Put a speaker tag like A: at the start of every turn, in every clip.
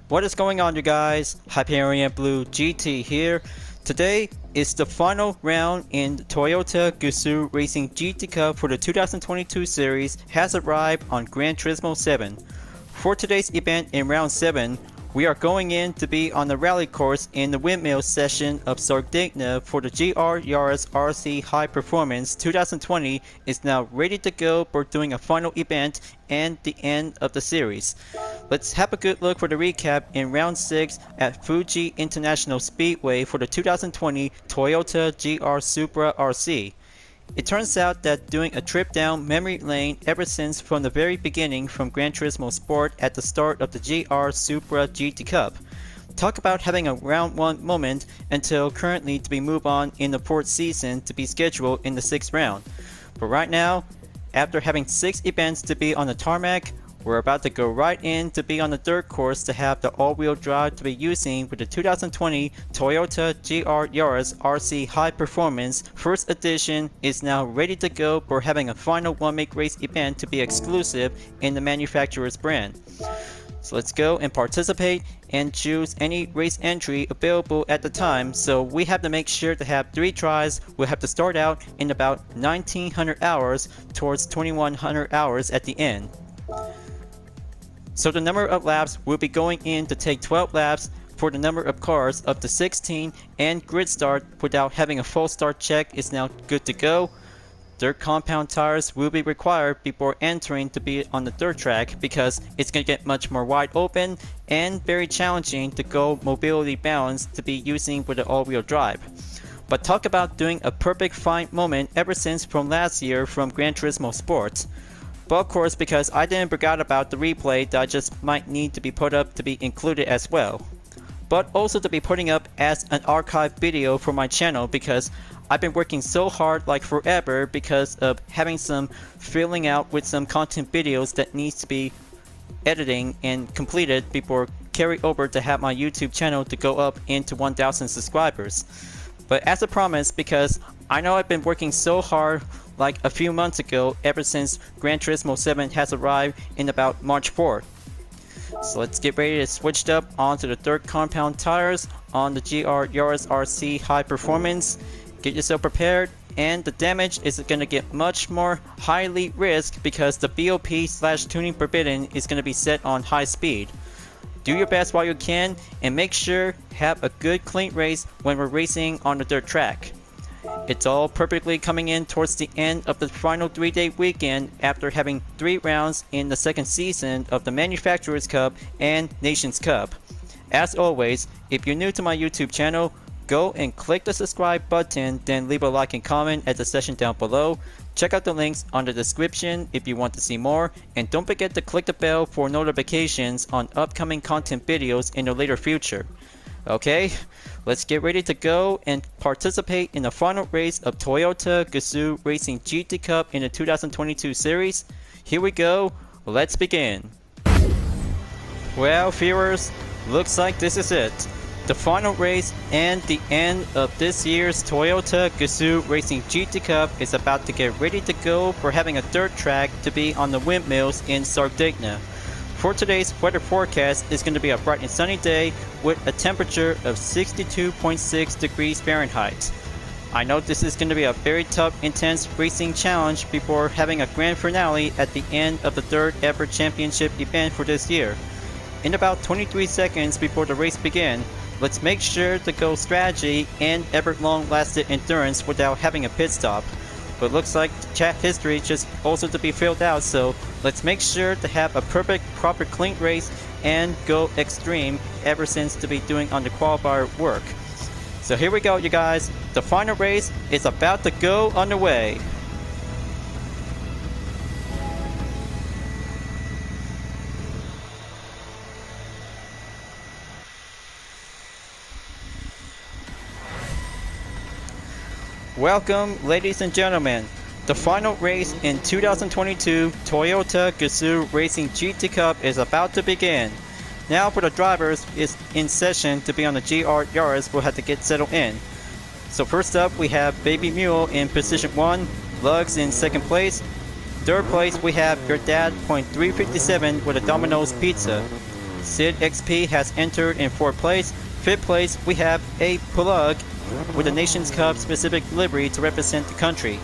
A: What is going on, you guys? Hyperion-Blue-GT here. Today is the final round in the Toyota Gazoo Racing GT Cup for the 2022 series has arrived on Gran Turismo 7. For today's event in round 7, we are going in to be on the rally course in the Windmills session of Sardegna for the Yaris RC High Performance 2020 is now ready to go for doing a final event and the end of the series. Let's have a good look for the recap in round 6 at Fuji International Speedway for the 2020 Toyota GR Supra RC. It turns out that doing a trip down memory lane ever since from the very beginning from Gran Turismo Sport at the start of the GR Supra GT Cup. Talk about having a round 1 moment until currently to be moved on in the 4th season to be scheduled in the 6th round. But right now, after having 6 events to be on the tarmac, we're about to go right in to be on the dirt course to have the all-wheel drive to be using with the 2020 Toyota GR Yaris RC High Performance First Edition is now ready to go for having a final one-make race event to be exclusive in the manufacturer's brand. So let's go and participate and choose any race entry available at the time. So we have to make sure to have 3 tries. We'll have to start out in about 1900 hours towards 2100 hours at the end. So the number of laps will be going in to take 12 laps for the number of cars up to 16, and grid start without having a full start check is now good to go. Dirt compound tires will be required before entering to be on the dirt track because it's going to get much more wide open and very challenging to go mobility balance to be using with the all-wheel drive. But talk about doing a perfect fine moment ever since from last year from Gran Turismo Sport. But of course, because I didn't forget about the replay that I just might need to be put up to be included as well. But also to be putting up as an archive video for my channel because I've been working so hard like forever because of having some filling out with some content videos that needs to be editing and completed before carry over to have my YouTube channel to go up into 1,000 subscribers. But as a promise, because I know I've been working so hard like a few months ago ever since Gran Turismo 7 has arrived in about March 4th. So let's get ready to switch up onto the dirt compound tires on the GR Yaris RC High Performance. Get yourself prepared, and the damage is going to get much more highly risk because the BOP/tuning forbidden is going to be set on high speed. Do your best while you can and make sure have a good clean race when we're racing on the dirt track. It's all perfectly coming in towards the end of the final 3-day weekend after having 3 rounds in the 2nd season of the Manufacturers Cup and Nations Cup. As always, if you're new to my YouTube channel, go and click the subscribe button, then leave a like and comment at the section down below. Check out the links on the description if you want to see more, and don't forget to click the bell for notifications on upcoming content videos in the later future. Okay, let's get ready to go and participate in the final race of Toyota Gazoo Racing GT Cup in the 2022 series. Here we go, let's begin. Well, viewers, looks like this is it. The final race and the end of this year's Toyota Gazoo Racing GT Cup is about to get ready to go for having a dirt track to be on the Windmills in Sardegna. For today's weather forecast is going to be a bright and sunny day with a temperature of 62.6 degrees Fahrenheit. I know this is going to be a very tough, intense racing challenge before having a grand finale at the end of the 3rd ever championship event for this year. In about 23 seconds before the race begins, let's make sure to go strategy and ever long-lasting endurance without having a pit stop. But looks like the chat history just also to be filled out, so let's make sure to have a perfect, proper, clean race and go extreme ever since to be doing on the qualifier work. So here we go, you guys. The final race is about to go underway. Welcome, ladies and gentlemen. The final race in 2022 Toyota Gazoo Racing GT Cup is about to begin. Now for the drivers is in session to be on the GR Yaris will have to get settled in. So first up we have Baby Mule in position 1, Lugs in 2nd place. 3rd place we have Your Dad .357 with a Domino's Pizza. Sid XP has entered in 4th place. 5th place, we have a plug with a Nations Cup specific livery to represent the country.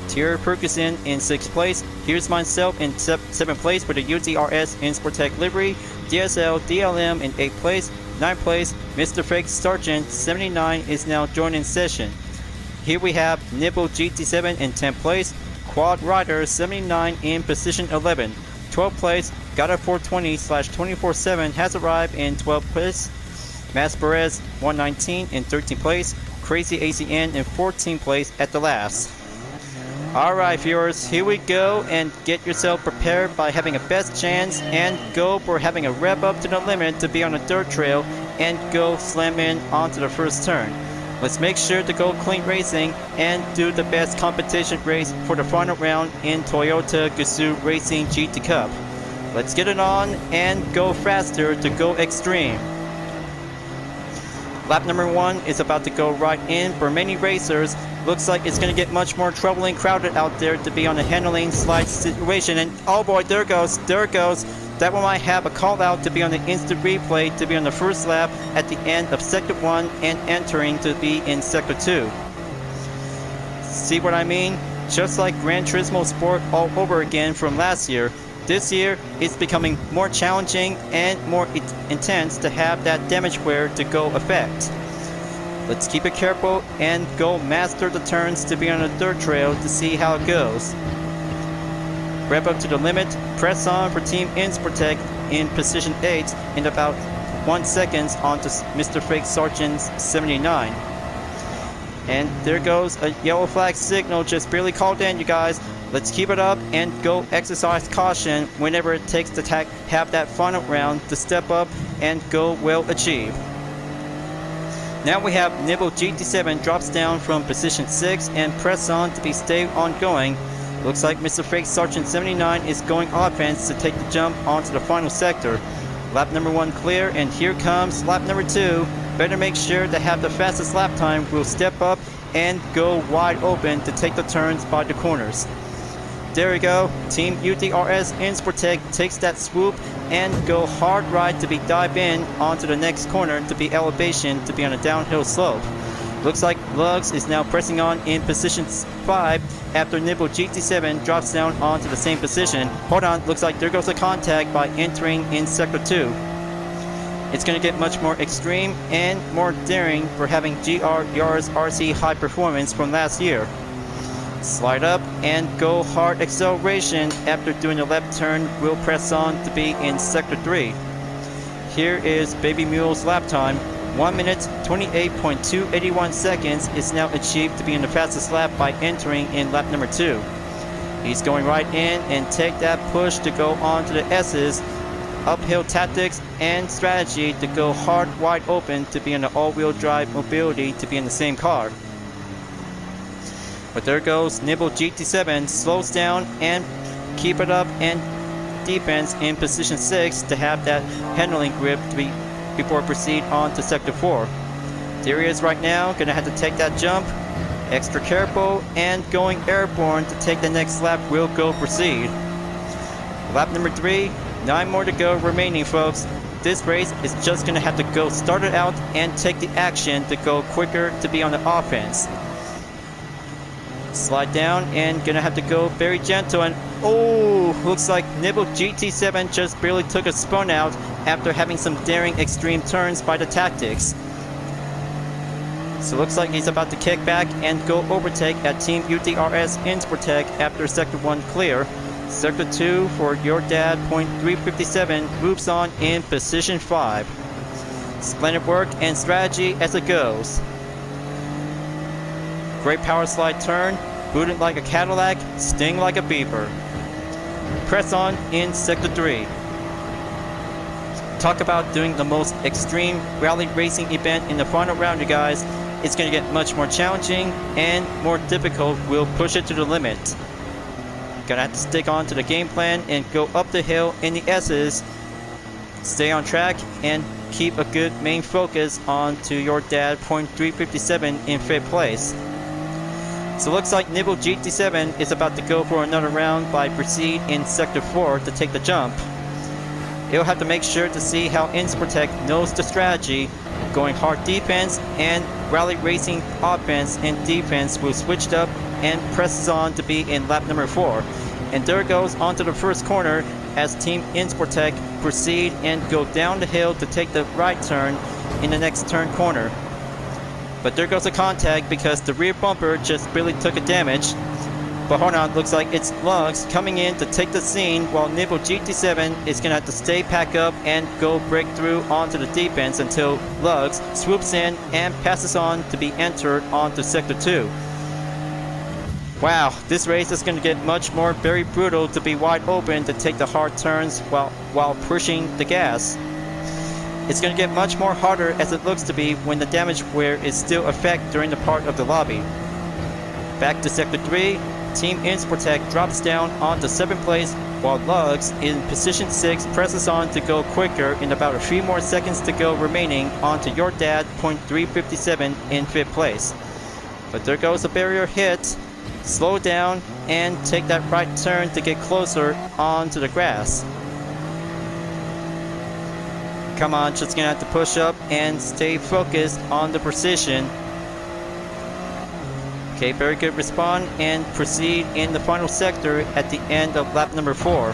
A: Tier Perkison in 6th place. Here's myself in 7th place with a UTRS in Sportec livery. DSL DLM in 8th place. 9th place, Mr. Fake Sergeant 79 is now joining session. Here we have Nibble GT7 in 10th place. Quad Rider 79 in position 11. 12th place, Gata 420/24/7 has arrived in 12th place. Mas Perez 119 in 13th place. Crazy ACN in 14th place at the last. Alright viewers, here we go, and get yourself prepared by having a best chance and go for having a rev up to the limit to be on a dirt trail and go slam in onto the first turn. Let's make sure to go clean racing and do the best competition race for the final round in Toyota Gazoo Racing GT Cup. Let's get it on and go faster to go extreme. Lap number 1 is about to go right in for many racers. Looks like it's going to get much more troubling crowded out there to be on a handling slide situation. And oh boy, there it goes. That one might have a call out to be on the instant replay to be on the first lap at the end of sector 1 and entering to be in sector 2. See what I mean? Just like Gran Turismo Sport all over again from last year. This year, it's becoming more challenging and more intense to have that damage wear to go effect. Let's keep it careful and go master the turns to be on a dirt trail to see how it goes. Rev up to the limit, press on for Team Insportec in position 8 in about 1 second onto Mr. Fake Sergeant 79. And there goes a yellow flag signal just barely called in, you guys. Let's keep it up and go exercise caution whenever it takes to have that final round to step up and go well achieved. Now we have Nibble GT7 drops down from position 6 and press on to be stay ongoing. Looks like Mr. Fake Sergeant 79 is going offense to take the jump onto the final sector. Lap number 1 clear, and here comes lap number 2. Better make sure to have the fastest lap time will step up and go wide open to take the turns by the corners. There we go. Team UTRS in Sportec takes that swoop and go hard right to be dive in onto the next corner to be elevation to be on a downhill slope. Looks like Lugs is now pressing on in position 5 after Nibble GT7 drops down onto the same position. Hold on, looks like there goes a contact by entering in sector 2. It's going to get much more extreme and more daring for having GR Yaris RC high performance from last year. Slide up and go hard acceleration after doing the left turn. We'll press on to be in sector 3. Here is Baby Mule's lap time. 1 minute 28.281 seconds is now achieved to be in the fastest lap by entering in lap number 2. He's going right in and take that push to go on to the S's. Uphill tactics and strategy to go hard wide open to be in the all-wheel drive mobility to be in the same car. But there goes Nibble GT7, slows down and keep it up and defense in position 6 to have that handling grip to be before proceed on to sector 4. There he is right now, gonna have to take that jump, extra careful and going airborne to take the next lap will go proceed. Lap number 3, 9 more to go remaining folks. This race is just gonna have to go start it out and take the action to go quicker to be on the offense. Slide down and gonna have to go very gentle and oh, looks like Nibble GT7 just barely took a spun out after having some daring extreme turns by the tactics. So looks like he's about to kick back and go overtake at Team UTRS in Sportec after sector 1 clear. Sector 2 for your dad, .357 moves on in position 5. Splendid work and strategy as it goes. Great power slide turn, booted like a Cadillac, sting like a beaver. Press on in sector 3. Talk about doing the most extreme rally racing event in the final round, you guys. It's going to get much more challenging and more difficult. We'll push it to the limit. Gonna have to stick on to the game plan and go up the hill in the S's. Stay on track and keep a good main focus on to your dad, .357 in 5th place. So looks like Nibble GT7 is about to go for another round by proceed in sector 4 to take the jump. he'll have to make sure to see how Insportec knows the strategy. Going hard defense and rally racing offense and defense will switch up and presses on to be in lap number 4. And there goes onto the first corner as Team Insportec proceed and go down the hill to take the right turn in the next turn corner. But there goes a contact because the rear bumper just really took a damage. But hold on, looks like it's Lugs coming in to take the scene while Nibble GT7 is going to have to stay pack up and go break through onto the defense until Lugs swoops in and passes on to be entered onto Sector 2. Wow, this race is going to get much more very brutal to be wide open to take the hard turns while pushing the gas. It's going to get much more harder as it looks to be when the damage wear is still effect during the part of the lobby. Back to Sector 3. Team Insportec drops down onto 7th place while Lugs in position 6 presses on to go quicker in about a few more seconds to go remaining onto your dad .357 in 5th place. But there goes a barrier hit. Slow down and take that right turn to get closer onto the grass. Come on, just gonna have to push up and stay focused on the precision. Okay, very good respawn and proceed in the final sector at the end of lap number 4.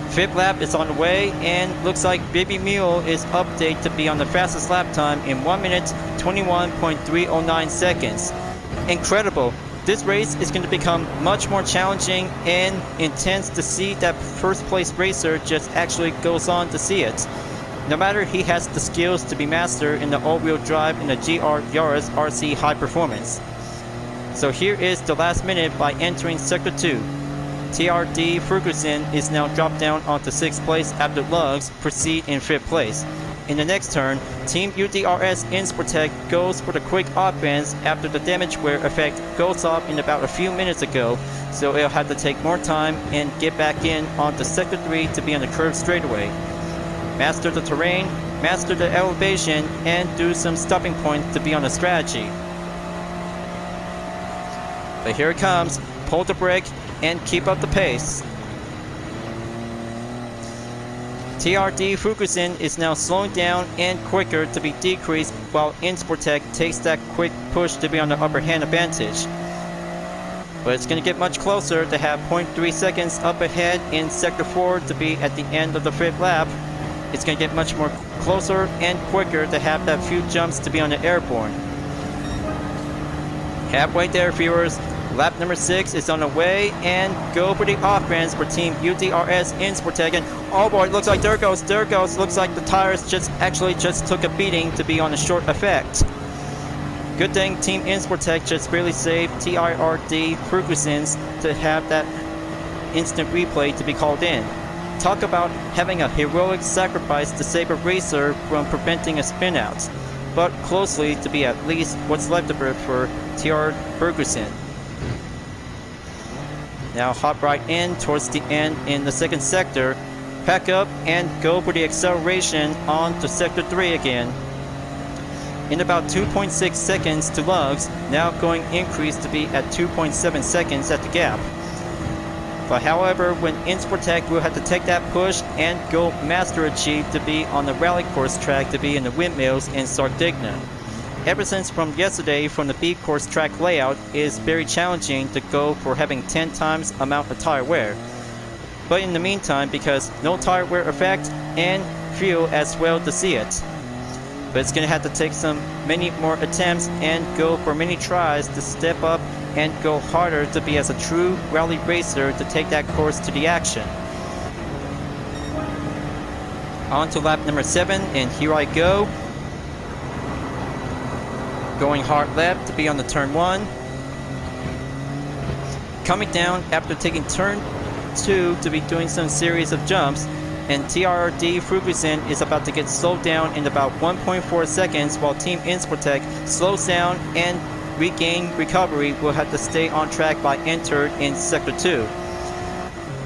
A: 5th lap is on the way and looks like Baby Mule is updated to be on the fastest lap time in 1 minute 21.309 seconds. Incredible! This race is going to become much more challenging and intense to see that first place racer just actually goes on to see it. No matter he has the skills to be master in the all-wheel drive in the GR Yaris RC High Performance. So here is the last minute by entering Sector 2. TRD Ferguson is now dropped down onto 6th place after Lugs proceed in 5th place. In the next turn, Team UDRS Insportec goes for the quick offense after the damage wear effect goes off in about a few minutes ago, so it'll have to take more time and get back in onto Sector 3 to be on the curved straightaway. Master the terrain, master the elevation, and do some stopping points to be on the strategy. But here it comes, pull the brake and keep up the pace. TRD Fukusin is now slowing down and quicker to be decreased while Insportec takes that quick push to be on the upper hand advantage. But it's going to get much closer to have 0.3 seconds up ahead in Sector 4 to be at the end of the 5th lap. It's going to get much more closer and quicker to have that few jumps to be on the airborne. Halfway there, viewers. Lap number 6 is on the way and go for the offense for Team UDRS Insportec. And oh boy, looks like there goes. Looks like the tires just took a beating to be on a short effect. Good thing Team Insportec just barely saved TIRD Ferguson's to have that instant replay to be called in. Talk about having a heroic sacrifice to save a racer from preventing a spin-out, but closely to be at least what's left of it for TR Ferguson. Now hop right in towards the end in the 2nd sector, pack up and go for the acceleration on to Sector 3 again. In about 2.6 seconds to Lugs, now going increased to be at 2.7 seconds at the gap. But however, when Insportec will have to take that push and go Master Achieve to be on the rally course track to be in the Windmills in Sardegna. Ever since from yesterday from the B course track layout is very challenging to go for having 10 times amount of tire wear. But in the meantime, because no tire wear effect and fuel as well to see it. But it's going to have to take many more attempts and go for many tries to step up and go harder to be as a true rally racer to take that course to the action. On to lap number 7 and here I go. Going hard left to be on the turn 1. Coming down after taking turn 2 to be doing some series of jumps, and TRD Ferguson is about to get slowed down in about 1.4 seconds while Team Insportec slows down and regain recovery will have to stay on track by entered in Sector 2.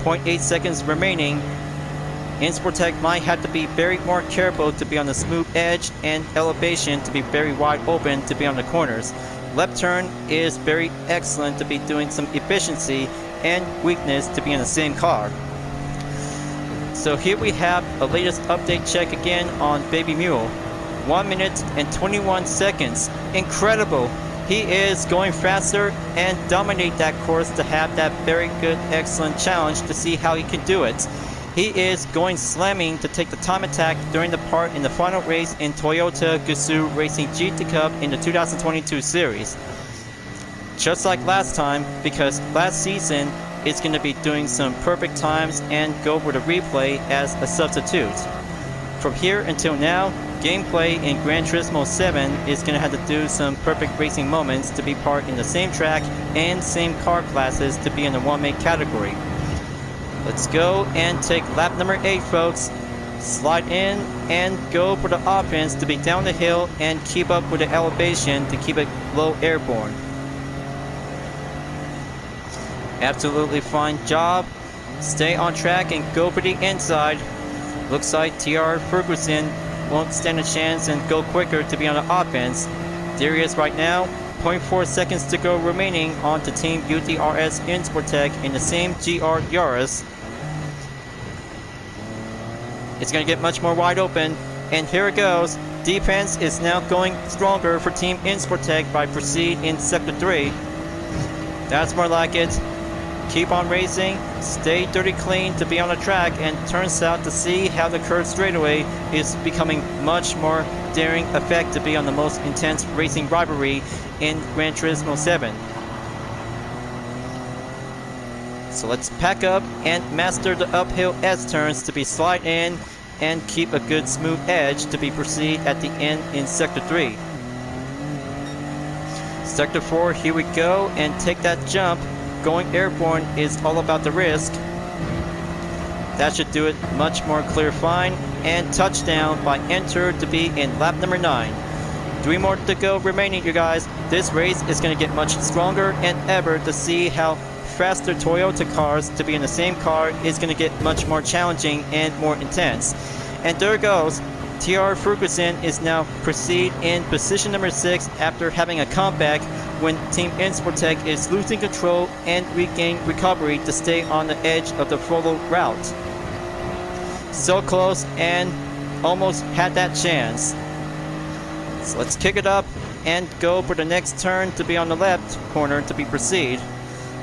A: 0.8 seconds remaining. Insportec might have to be very more careful to be on the smooth edge and elevation to be very wide open to be on the corners. Left turn is very excellent to be doing some efficiency and weakness to be in the same car. So here we have a latest update check again on Baby Mule. 1 minute and 21 seconds. Incredible! He is going faster and dominate that course to have that very good, excellent challenge to see how he can do it. He is going slamming to take the time attack during the part in the final race in Toyota Gazoo Racing GT Cup in the 2022 series. Just like last time, because last season it's going to be doing some perfect times and go with a replay as a substitute. From here until now, gameplay in Gran Turismo 7 is going to have to do some perfect racing moments to be part in the same track and same car classes to be in the one-make category. Let's go and take lap number 8, folks. Slide in and go for the offense to be down the hill and keep up with the elevation to keep it low airborne. Absolutely fine job. Stay on track and go for the inside. Looks like TR Ferguson won't stand a chance and go quicker to be on the offense. There he is right now. 0.4 seconds to go remaining on to Team UTRS Insportec in the same GR Yaris. It's going to get much more wide open. And here it goes. Defense is now going stronger for Team Insportec by Proceed in Sector 3. That's more like it. Keep on racing, stay dirty clean to be on the track, and turns out to see how the curved straightaway is becoming much more daring effect to be on the most intense racing rivalry in Gran Turismo 7. So let's pack up and master the uphill S-turns to be slide in and keep a good smooth edge to be proceed at the end in Sector 3. Sector 4, here we go, and take that jump. Going airborne is all about the risk. That should do it much more clear fine. And touchdown by Enter to be in lap number 9. 3 more to go remaining, you guys. This race is going to get much stronger and ever to see how faster Toyota cars to be in the same car is going to get much more challenging and more intense. And there it goes. TR Ferguson is now proceed in position number 6 after having a comeback when Team Insportec is losing control and regain recovery to stay on the edge of the follow route. So close and almost had that chance. So let's kick it up and go for the next turn to be on the left corner to be proceed.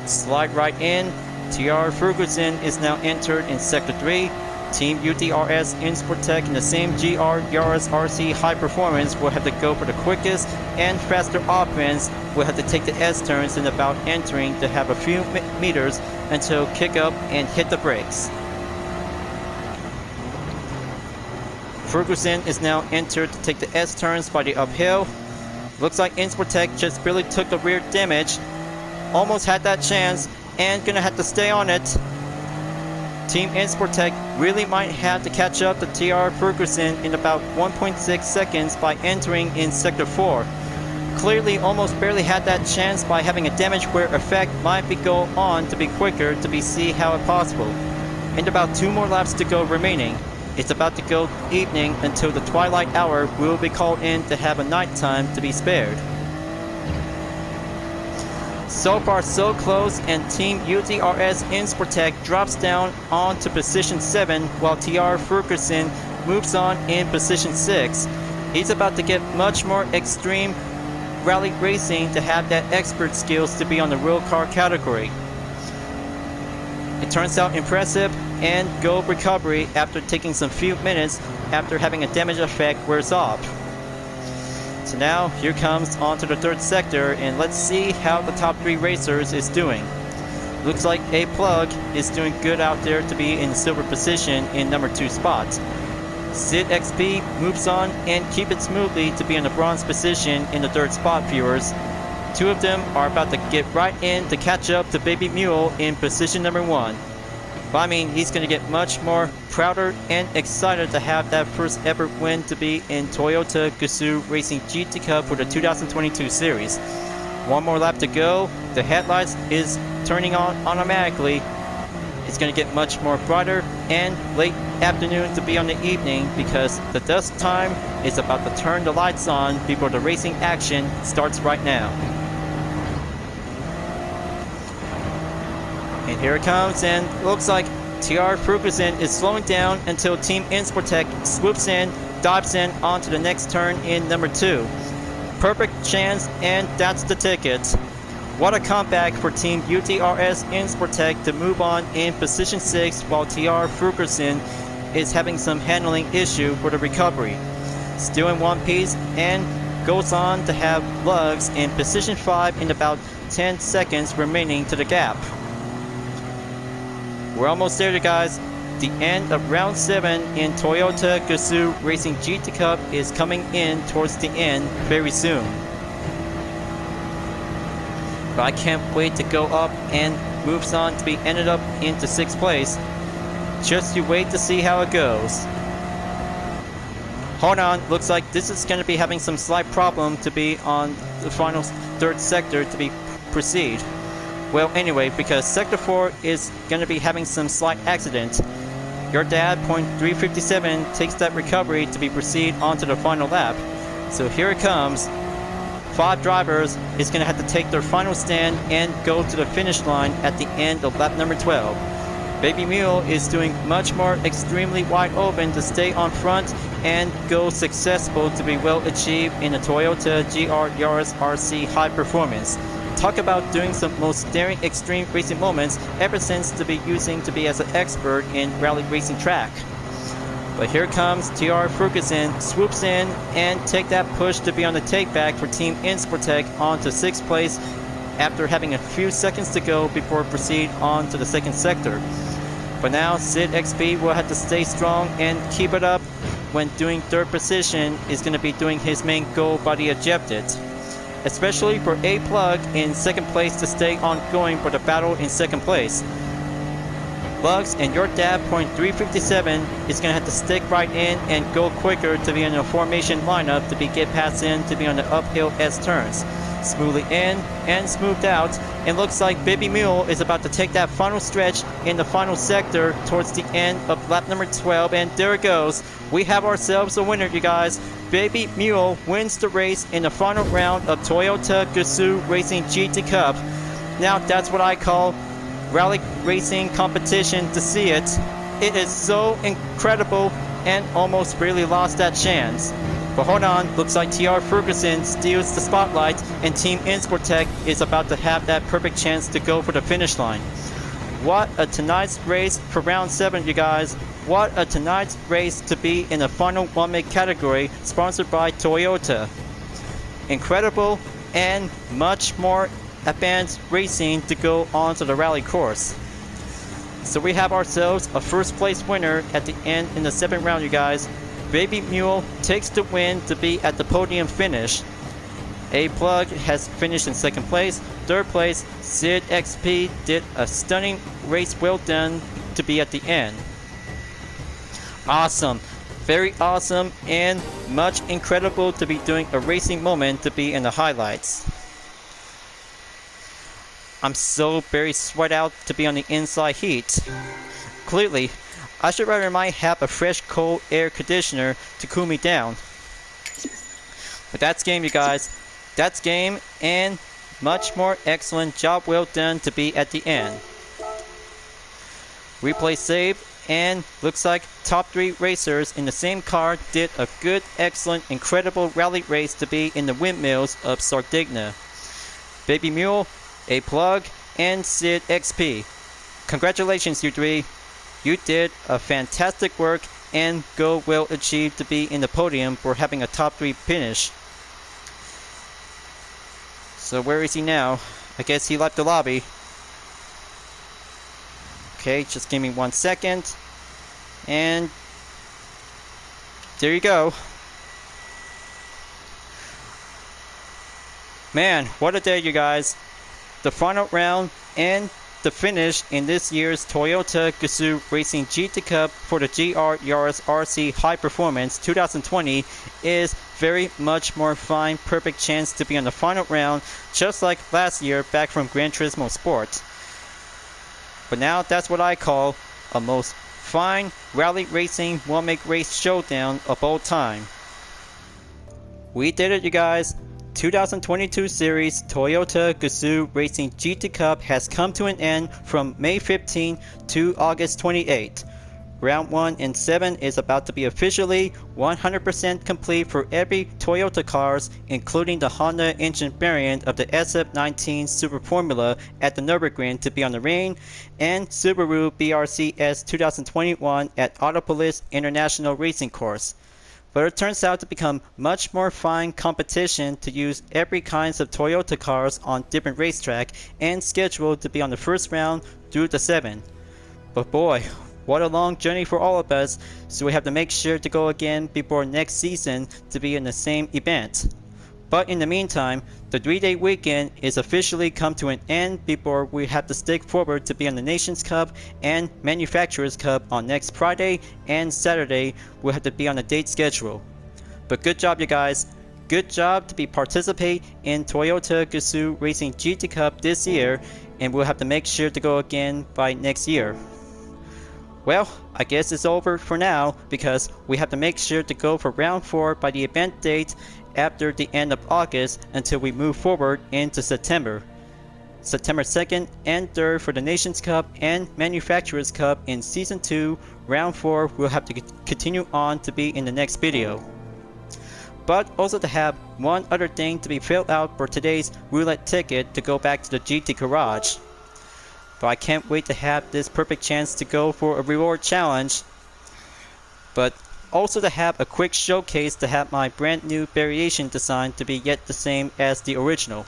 A: Slide right in. TR Ferguson is now entered in Sector 3. Team UTRS Insportec in the same GR Yaris RC High Performance will have to go for the quickest and faster offense. Will have to take the S-turns in about entering to have a few meters until kick up and hit the brakes. Ferguson is now entered to take the S-turns by the uphill. Looks like Insportec just barely took the rear damage. Almost had that chance and gonna have to stay on it. Team Insportec really might have to catch up to TR Ferguson in about 1.6 seconds by entering in Sector 4. Clearly almost barely had that chance by having a damage wear effect might be go on to be quicker to be see how it possible. And about 2 more laps to go remaining. It's about to go evening until the twilight hour will be called in to have a nighttime to be spared. So far so close, and Team UTRS Insportec drops down onto position 7 while TR Ferguson moves on in position 6. He's about to get much more extreme rally racing to have that expert skills to be on the real car category. It turns out impressive and go recovery after taking some few minutes after having a damage effect wears off. So now here comes onto the 3rd sector, and let's see how the top 3 racers is doing. Looks like A Plug is doing good out there to be in the silver position in number 2 spot. Sid XP moves on and keep it smoothly to be in the bronze position in the 3rd spot, viewers. 2 of them are about to get right in to catch up to Baby Mule in position number 1. But I mean, he's going to get much more prouder and excited to have that first ever win to be in Toyota Gazoo Racing GT Cup for the 2022 series. 1 more lap to go. The headlights is turning on automatically. It's going to get much more brighter and late afternoon to be on the evening because the dusk time is about to turn the lights on before the racing action starts right now. And here it comes, and looks like TR Ferguson is slowing down until Team Insportec swoops in, dives in onto the next turn in number 2. Perfect chance, and that's the ticket. What a comeback for Team UTRS Insportec to move on in position 6 while TR Ferguson is having some handling issue for the recovery. Still in one piece and goes on to have lugs in position 5 in about 10 seconds remaining to the gap. We're almost there, you guys. The end of round 7 in Toyota Gazoo Racing GT Cup is coming in towards the end very soon. But I can't wait to go up and moves on to be ended up into 6th place. Just you wait to see how it goes. Hold on, looks like this is going to be having some slight problem to be on the final 3rd sector to be proceed. Well, anyway, because Sector 4 is going to be having some slight accident. Your dad, .357, takes that recovery to be proceed onto the final lap. So here it comes. 5 drivers is going to have to take their final stand and go to the finish line at the end of lap number 12. Baby Mule is doing much more extremely wide open to stay on front and go successful to be well achieved in the Toyota GR Yaris RC High Performance. Talk about doing some most daring extreme racing moments ever since to be using to be as an expert in rally racing track. But here comes TR Ferguson, swoops in and take that push to be on the take back for Team Insportec onto 6th place after having a few seconds to go before proceed on to the 2nd sector. For now, Sid XP will have to stay strong and keep it up when doing 3rd position is going to be doing his main goal by the objective. Especially for A Plug in 2nd place to stay ongoing for the battle in 2nd place. Bugs and your dad, .357, is going to have to stick right in and go quicker to be in a formation lineup to be get past in to be on the uphill S turns. Smoothly in and smoothed out, and looks like Baby Mule is about to take that final stretch in the final sector towards the end of lap number 12, and there it goes. We have ourselves a winner, you guys. Baby Mule wins the race in the final round of Toyota Gazoo Racing GT Cup. Now that's what I call rally racing competition to see it. It is so incredible and almost really lost that chance. But hold on, looks like TR Ferguson steals the spotlight and Team Insportec is about to have that perfect chance to go for the finish line. What a tonight's race for round 7, you guys. What a tonight's race to be in the final 1-make category sponsored by Toyota. Incredible and much more advanced racing to go on to the rally course. So we have ourselves a 1st place winner at the end in the 7th round, you guys. Baby Mule takes the win to be at the podium finish. A Plug has finished in 2nd place. 3rd place, Sid XP did a stunning race, well done to be at the end. Awesome, very awesome, and much incredible to be doing a racing moment to be in the highlights. I'm so very sweat out to be on the inside heat. Clearly, I should rather might have a fresh cold air conditioner to cool me down. But that's game, you guys. That's game, and much more excellent job well done to be at the end. Replay saved, and looks like top 3 racers in the same car did a good, excellent, incredible rally race to be in the Windmills of Sardegna. Baby Mule, A Plug, and Sid XP. Congratulations, you 3. You did a fantastic work and goal well achieved to be in the podium for having a top 3 finish. So where is he now? I guess he left the lobby. Okay, just give me 1 second. And there you go. Man, what a day, you guys. The final round and the finish in this year's Toyota Gazoo Racing GT Cup for the GR Yaris RC High Performance 2020 is very much more fine, perfect chance to be on the final round, just like last year back from Gran Turismo Sport. But now that's what I call a most fine rally racing 1-make race showdown of all time. We did it, you guys. 2022 series Toyota Gazoo Racing GT Cup has come to an end from May 15 to August 28. Round 1 and 7 is about to be officially 100% complete for every Toyota cars, including the Honda engine variant of the SF19 Super Formula at the Nürburgring to be on the ring, and Subaru BRCS 2021 at Autopolis International Racing Course. But it turns out to become much more fine competition to use every kinds of Toyota cars on different racetrack and scheduled to be on the first round through the 7th. But boy, what a long journey for all of us, so we have to make sure to go again before next season to be in the same event. But in the meantime, the 3-day weekend is officially come to an end before we have to stick forward to be on the Nations Cup and Manufacturers Cup on next Friday, and Saturday we'll have to be on the date schedule. But good job, you guys. Good job to be participate in Toyota Gazoo Racing GT Cup this year, and we'll have to make sure to go again by next year. Well, I guess it's over for now because we have to make sure to go for round 4 by the event date after the end of August until we move forward into September. September 2nd and 3rd for the Nations Cup and Manufacturers Cup in Season 2, Round 4 we'll have to continue on to be in the next video. But also to have one other thing to be filled out for today's roulette ticket to go back to the GT Garage. But I can't wait to have this perfect chance to go for a reward challenge. But also to have a quick showcase to have my brand new variation design to be yet the same as the original.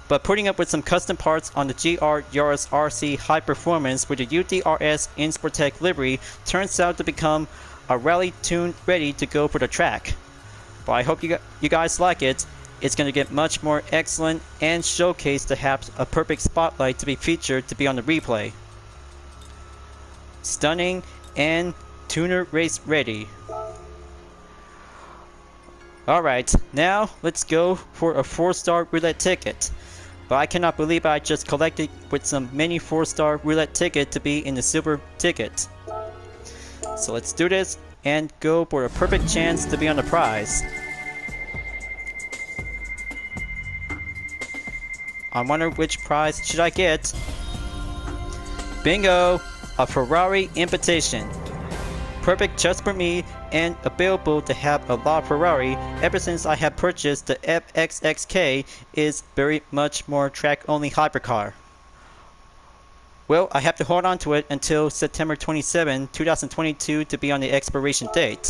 A: But putting up with some custom parts on the GR Yaris RC High Performance with the UDRS Insportec livery turns out to become a rally tune ready to go for the track. But I hope you guys like it. It's going to get much more excellent and showcase to have a perfect spotlight to be featured to be on the replay. Stunning and tuner race ready. Alright, now let's go for a 4-star roulette ticket. But I cannot believe I just collected with some many 4-star roulette ticket to be in the silver ticket. So let's do this and go for a perfect chance to be on the prize. I wonder which prize should I get. Bingo! A Ferrari invitation. Perfect just for me and available to have a La Ferrari ever since I have purchased the FXXK is very much more track only hypercar. Well, I have to hold on to it until September 27, 2022 to be on the expiration date.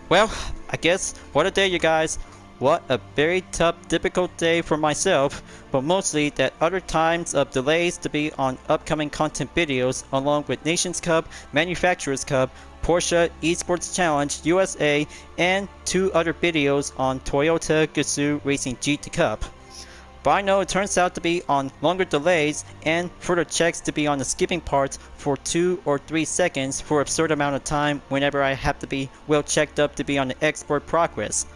A: Well, I guess what a day, you guys. What a very tough, difficult day for myself, but mostly that other times of delays to be on upcoming content videos along with Nations Cup, Manufacturers Cup, Porsche Esports Challenge USA, and 2 other videos on Toyota Gazoo Racing GT Cup. But I know it turns out to be on longer delays and further checks to be on the skipping parts for 2 or 3 seconds for absurd amount of time whenever I have to be well checked up to be on the export progress.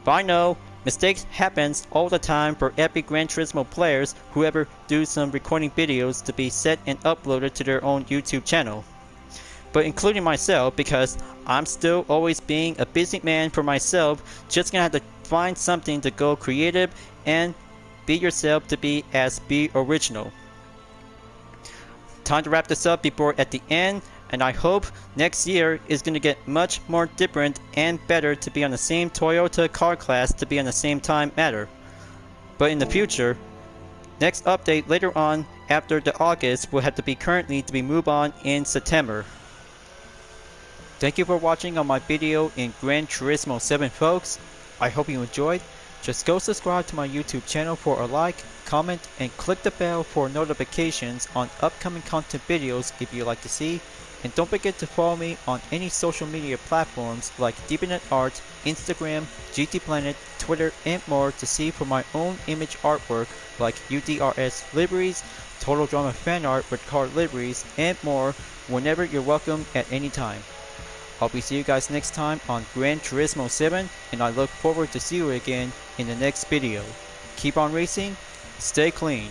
A: But I know mistakes happens all the time for every Gran Turismo players who ever do some recording videos to be set and uploaded to their own YouTube channel. But including myself, because I'm still always being a busy man for myself, just gonna have to find something to go creative and be yourself to be original. Time to wrap this up before at the end. And I hope next year is going to get much more different and better to be on the same Toyota car class to be on the same time matter. But in the future, next update later on after the August will have to be currently to be moved on in September. Thank you for watching on my video in Gran Turismo 7, folks. I hope you enjoyed. Just go subscribe to my YouTube channel for a like, comment, and click the bell for notifications on upcoming content videos if you like to see. And don't forget to follow me on any social media platforms like DeepNetArt, Instagram, GT Planet, Twitter, and more to see for my own image artwork like UDRS liveries, Total Drama fan art with car liveries, and more whenever you're welcome at any time. I'll be seeing you guys next time on Gran Turismo 7, and I look forward to see you again in the next video. Keep on racing, stay clean.